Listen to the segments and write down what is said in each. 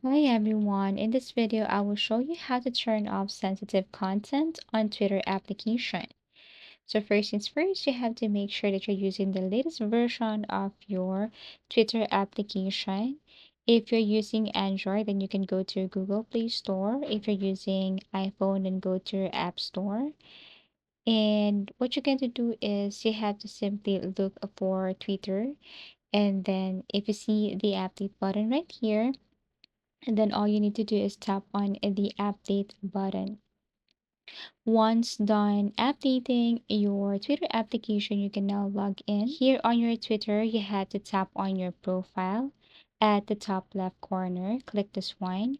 Hi everyone, in this video I will show you how to turn off sensitive content on Twitter application. So first things first, you have to make sure that you're using the latest version of your Twitter application. If you're using Android, then you can go to Google Play Store. If you're using iPhone, then go to your App Store. And what you're going to do is you have to simply look for Twitter. And then if you see the update button right here, and then all you need to do is tap on the update button. Once done updating your Twitter application, you can now log in. Here on your Twitter, you have to tap on your profile at the top left corner. Click this one.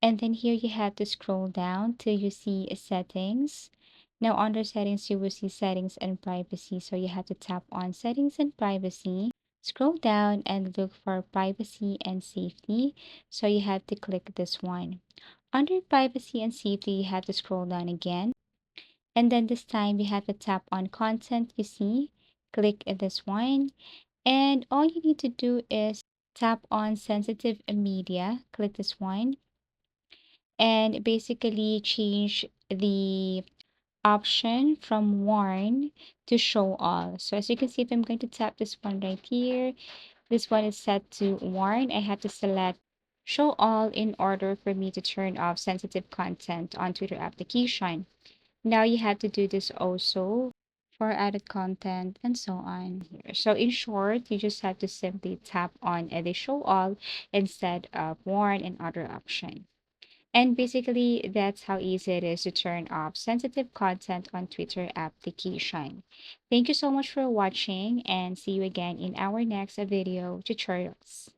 And then here you have to scroll down till you see settings. Now under settings, you will see settings and privacy. So you have to tap on settings and privacy. Scroll down and look for privacy and safety. So you have to click this one. Under privacy and safety, you have to scroll down again. And then this time you have to tap on content you see. Click this one. And all you need to do is tap on sensitive media. Click this one and basically change the option from warn to show all. So as you can see, if I'm going to tap this one right here, this one is set to warn. I have to select show all in order for me to turn off sensitive content on Twitter application. Now you have to do this also for added content and so on here. So in short, you just have to simply tap on the show all instead of warn and other option. And basically, that's how easy it is to turn off sensitive content on Twitter application. Thank you so much for watching and see you again in our next video tutorials.